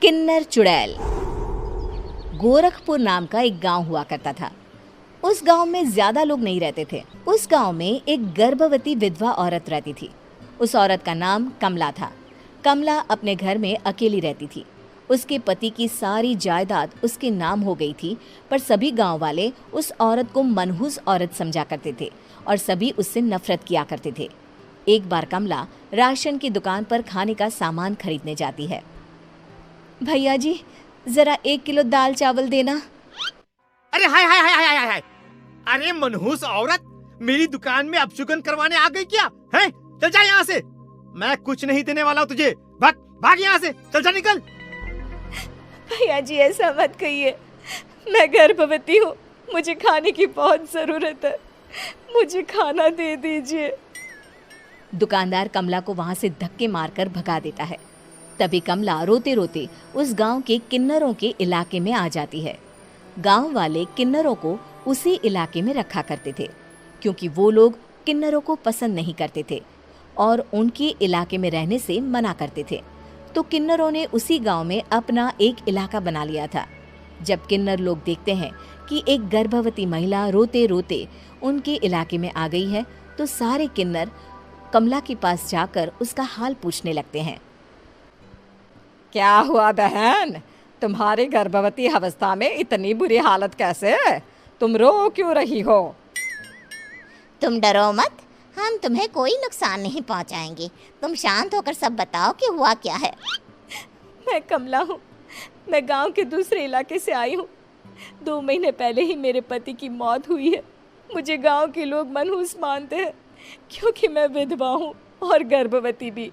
किन्नर चुड़ैल। गोरखपुर नाम का एक गांव हुआ करता था। उस गांव में ज्यादा लोग नहीं रहते थे। उस गांव में एक गर्भवती विधवा औरत रहती थी। उस औरत का नाम कमला था। कमला अपने घर में अकेली रहती थी। उसके पति की सारी जायदाद उसके नाम हो गई थी, पर सभी गांव वाले उस औरत को मनहूस औरत समझा करते थे और सभी उससे नफरत किया करते थे। एक बार कमला राशन की दुकान पर खाने का सामान खरीदने जाती है। भैया जी, जरा 1 किलो दाल चावल देना। अरे हाय हाय हाय हाय हाय हाय! अरे मनहूस औरत, मेरी दुकान में अपशुगन करवाने आ गई क्या? हैं? चल जा यहाँ से। मैं कुछ नहीं देने वाला हूँ तुझे। भाग भाग यहाँ से, चल जा, निकल। भैया जी, ऐसा मत कहिए। मैं गर्भवती हूँ, मुझे खाने की बहुत जरूरत है। मुझे खाना दे दीजिए। दुकानदार कमला को वहां से धक्के मारकर भगा देता है। तभी कमला रोते रोते उस गांव के किन्नरों के इलाके में आ जाती है। गांव वाले किन्नरों को उसी इलाके में रखा करते थे, क्योंकि वो लोग किन्नरों को पसंद नहीं करते थे और उनके इलाके में रहने से मना करते थे। तो किन्नरों ने उसी गांव में अपना एक इलाका बना लिया था। जब किन्नर लोग देखते हैं कि एक गर्भवती महिला रोते रोते उनके इलाके में आ गई है, तो सारे किन्नर कमला के पास जाकर उसका हाल पूछने लगते हैं। क्या हुआ बहन, तुम्हारी गर्भवती अवस्था में इतनी बुरी हालत कैसे? तुम रो क्यों रही हो? तुम डरो मत, हम तुम्हें कोई नुकसान नहीं पहुंचाएंगे। तुम शांत होकर सब बताओ कि हुआ क्या है। मैं कमला हूँ। मैं गांव के दूसरे इलाके से आई हूँ। 2 महीने पहले ही मेरे पति की मौत हुई है। मुझे गांव के लोग मनहूस मानते हैं, क्योंकि मैं विधवा हूँ और गर्भवती भी।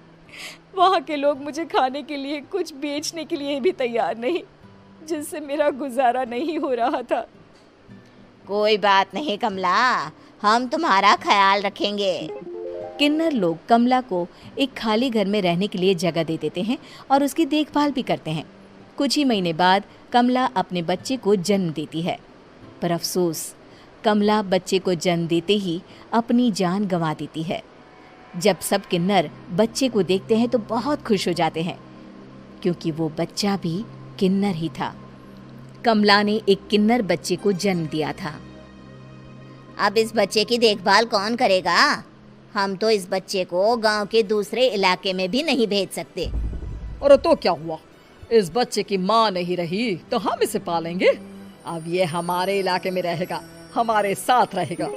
वहाँ के लोग मुझे खाने के लिए कुछ बेचने के लिए भी तैयार नहीं, जिससे मेरा गुजारा नहीं हो रहा था। कोई बात नहीं कमला, हम तुम्हारा ख्याल रखेंगे। किन्नर लोग कमला को एक खाली घर में रहने के लिए जगह दे देते हैं और उसकी देखभाल भी करते हैं। कुछ ही महीने बाद कमला अपने बच्चे को जन्म देती है, पर अफसोस, कमला बच्चे को जन्म देते ही अपनी जान गंवा देती है। जब सब किन्नर बच्चे को देखते हैं तो बहुत खुश हो जाते हैं, क्योंकि वो बच्चा भी किन्नर ही था। कमला ने एक किन्नर बच्चे को जन्म दिया था। अब इस बच्चे की देखभाल कौन करेगा? हम तो इस बच्चे को गांव के दूसरे इलाके में भी नहीं भेज सकते। और तो क्या हुआ, इस बच्चे की माँ नहीं रही तो हम इसे पालेंगे। अब ये हमारे इलाके में रहेगा, हमारे साथ रहेगा।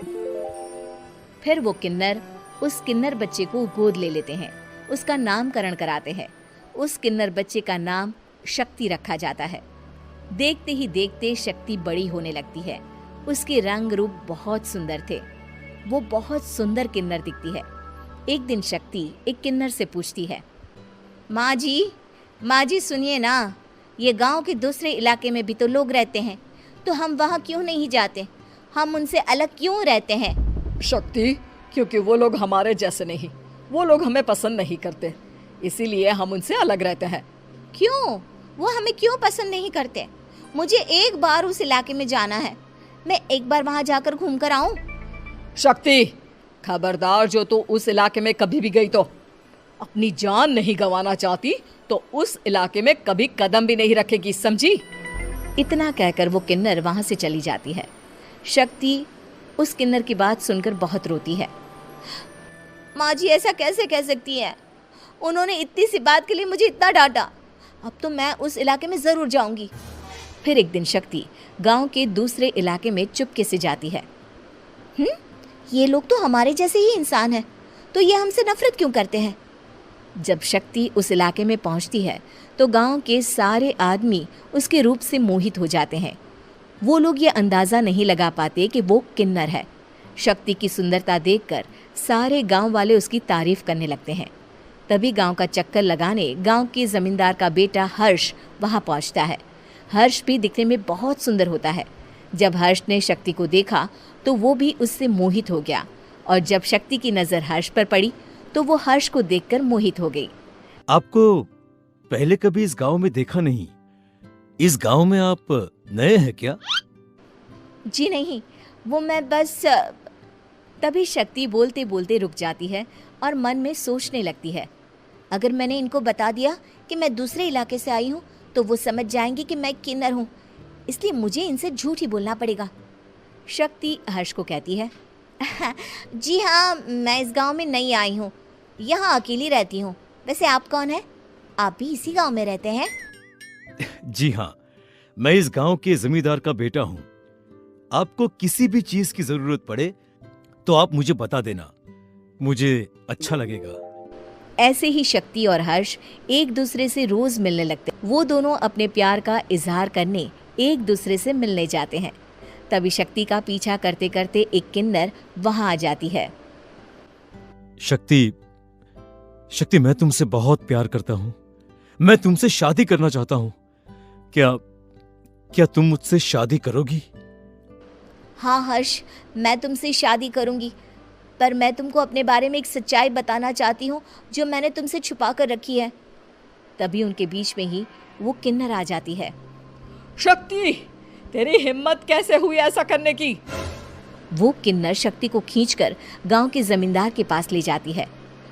फिर वो किन्नर उस किन्नर बच्चे को गोद ले लेते हैं, उसका नामकरण कराते हैं। उस किन्नर बच्चे का नाम शक्ति रखा जाता है। देखते ही देखते शक्ति बड़ी होने लगती है। उसके रंग रूप बहुत सुंदर थे। वो बहुत सुंदर किन्नर दिखती है। एक दिन शक्ति एक किन्नर से पूछती है, माँ जी सुनिए ना, ये गांव के दूसरे इलाके में भी तो लोग रहते हैं, तो हम वहाँ क्यों नहीं जाते? हम उनसे अलग क्यों रहते हैं? शक्ति, क्योंकि वो लोग हमारे जैसे नहीं, वो लोग हमें पसंद नहीं करते, इसीलिए हम उनसे अलग रहते हैं। क्यों? वो हमें क्यों पसंद नहीं करते? मुझे एक बार उस इलाके में जाना है। मैं एक बार वहां जाकर घूम कर आऊं। शक्ति, खबरदार, जो तू उस इलाके में कभी भी गई तो अपनी जान नहीं गंवाना चाहती तो उस इलाके में कभी कदम भी नहीं रखेगी, समझी? इतना कहकर वो किन्नर वहां से चली जाती है। शक्ति उस किन्नर की बात सुनकर बहुत रोती है। माँ जी, ऐसा कैसे कह सकती है? उन्होंने इतनी सी बात के लिए मुझे इतना डांटा। अब तो मैं उस इलाके में जरूर जाऊंगी। फिर एक दिन शक्ति गांव के दूसरे इलाके में चुपके से जाती है। ये लोग तो हमारे जैसे ही इंसान हैं, तो ये हमसे नफरत क्यों करते हैं? जब शक्ति उस इलाके में पहुंचती है तो गांव के सारे आदमी उसके रूप से मोहित हो जाते हैं। वो लोग ये अंदाज़ा नहीं लगा पाते कि वो किन्नर है। शक्ति की सुंदरता देखकर सारे गांव वाले उसकी तारीफ करने लगते हैं। तभी गांव का चक्कर लगाने गांव के जमींदार का बेटा हर्ष वहां पहुंचता है। हर्ष भी दिखने में बहुत सुंदर होता है। जब हर्ष ने शक्ति को देखा तो वो भी उससे मोहित हो गया, और जब शक्ति की नज़र हर्ष पर पड़ी तो वो हर्ष को देखकर मोहित हो गई। आपको पहले कभी इस गांव में देखा नहीं। इस गांव में आप नए हैं क्या? जी नहीं, वो मैं बस। तभी शक्ति बोलते बोलते रुक जाती है और मन में सोचने लगती है, अगर मैंने इनको बता दिया कि मैं दूसरे इलाके से आई हूँ तो वो समझ जाएंगे कि मैं किन्नर हूँ, इसलिए मुझे इनसे झूठ ही बोलना पड़ेगा। शक्ति हर्ष को कहती है, जी हाँ, मैं इस गांव में नई आई हूँ, यहाँ अकेली रहती हूँ। वैसे आप कौन है? आप भी इसी गांव में रहते हैं? जी हाँ, मैं इस गांव के जमींदार का बेटा हूँ। आपको किसी भी चीज की जरूरत पड़े तो आप मुझे बता देना, मुझे अच्छा लगेगा। ऐसे ही शक्ति और हर्ष एक दूसरे से रोज मिलने लगते। वो दोनों अपने प्यार का इजहार करने एक दूसरे से मिलने जाते हैं। तभी शक्ति का पीछा करते करते एक किन्नर वहां आ जाती है। शक्ति, मैं तुमसे बहुत प्यार करता हूँ। मैं तुमसे शादी करना चाहता हूँ। क्या तुम मुझसे शादी करोगी? हाँ हर्ष, मैं तुमसे शादी करूँगी, पर मैं तुमको अपने बारे में एक सच्चाई बताना चाहती हूँ जो मैंने तुमसे छुपा कर रखी है। तभी उनके बीच में ही वो किन्नर आ जाती है। शक्ति, तेरी हिम्मत कैसे हुई ऐसा करने की? वो किन्नर शक्ति को खींचकर गांव के जमींदार के पास ले जाती है।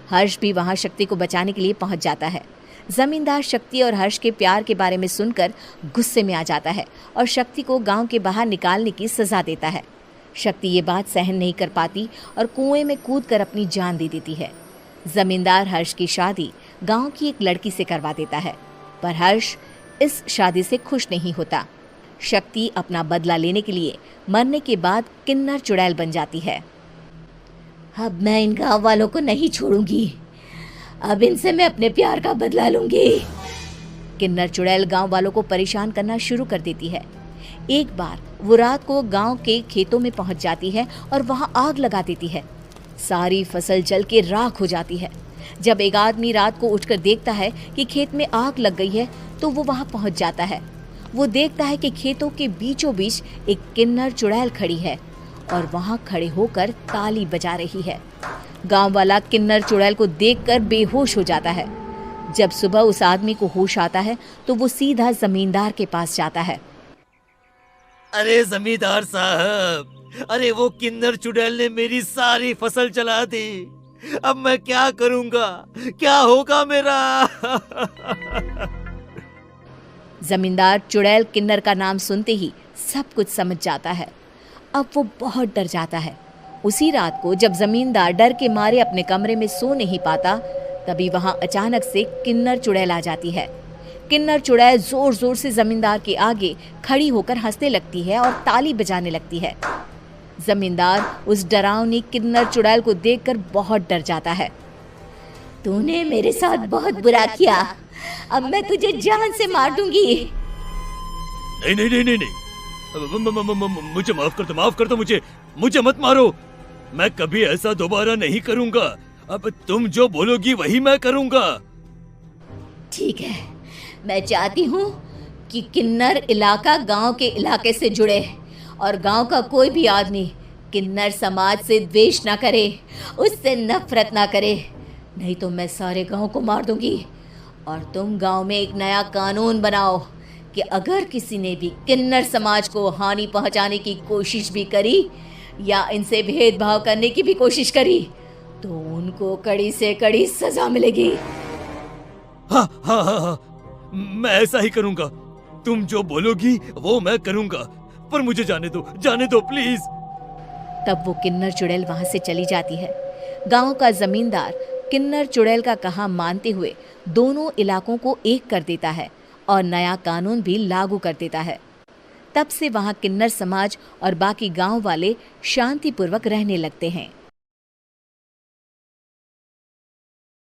हर्ष भी वहां शक्ति को बचाने के लिए पहुंच जाता है। जमींदार शक्ति और हर्ष के प्यार के बारे में सुनकर गुस्से में आ जाता है और शक्ति को गांव के बाहर निकालने की सजा देता है। शक्ति ये बात सहन नहीं कर पाती और कुएं में कूदकर अपनी जान दे देती है। जमींदार हर्ष की शादी गांव की एक लड़की से करवा देता है, पर हर्ष इस शादी से खुश नहीं होता। शक्ति अपना बदला लेने के लिए मरने के बाद किन्नर चुड़ैल बन जाती है। अब मैं इन गाँव वालों को नहीं छोड़ूंगी, अब इनसे मैं अपने प्यार का बदला लूंगी। किन्नर चुड़ैल गांव वालों को परेशान करना शुरू कर देती है। एक बार वो रात को गांव के खेतों में पहुंच जाती है और वहां आग लगा देती है। सारी फसल जल के राख हो जाती है। जब एक आदमी रात को उठकर देखता है कि खेत में आग लग गई है तो वो वहां पहुंच जाता है। वो देखता है कि खेतों के बीचों बीच एक किन्नर चुड़ैल खड़ी है और वहां खड़े होकर ताली बजा रही है। गांव वाला किन्नर चुड़ैल को देखकर बेहोश हो जाता है। जब सुबह उस आदमी को होश आता है तो वो सीधा जमींदार के पास जाता है। अरे जमींदार साहब, अरे वो किन्नर चुड़ैल ने मेरी सारी फसल जला दी। अब मैं क्या करूंगा? क्या होगा मेरा? जमींदार चुड़ैल किन्नर का नाम सुनते ही सब कुछ समझ जाता है। अब वो बहुत डर जाता है। उसी रात को जब जमींदार डर के मारे अपने कमरे में सो नहीं पाता, तभी वहां अचानक से किन्नर चुड़ैल आ जाती है। किन्नर चुड़ैल जोर जोर से जमींदार के आगे खड़ी होकर हंसने लगती है और ताली बजाने लगती है। जमींदार उस डरावनी किन्नर चुड़ैल को देखकर बहुत डर जाता है। तूने मेरे साथ बहुत बुरा किया, अब मैं तुझे जान से मार दूंगी। नहीं नहीं नहीं नहीं नहीं, मुझे माफ कर दो, मुझे मत मारो। मैं कभी ऐसा दोबारा नहीं करूंगा। अब तुम जो बोलोगी वही मैं करूंगा। ठीक है, मैं चाहती हूँ कि किन्नर इलाका गांव के इलाके से जुड़े और गांव का कोई भी आदमी किन्नर समाज से द्वेष ना करे, उससे नफरत ना करे, नहीं तो मैं सारे गांव को मार दूंगी। और तुम गांव में एक नया कानून बनाओ कि अगर किसी ने भी किन्नर समाज को हानि पहुंचाने की कोशिश भी करी या इनसे भेदभाव करने की भी कोशिश करी तो उनको कड़ी से कड़ी सजा मिलेगी। हाँ हाँ हाँ हाँ, मैं ऐसा ही करूंगा। तुम जो बोलोगी वो मैं करूंगा, पर मुझे जाने दो प्लीज। तब वो किन्नर चुड़ैल वहां से चली जाती है। गांव का जमींदार किन्नर चुड़ैल का कहा मानते हुए दोनों इलाकों को एक कर देता है और नया कानून भी लागू कर देता है। तब से वहां किन्नर समाज और बाकी गांव वाले शांतिपूर्वक रहने लगते हैं।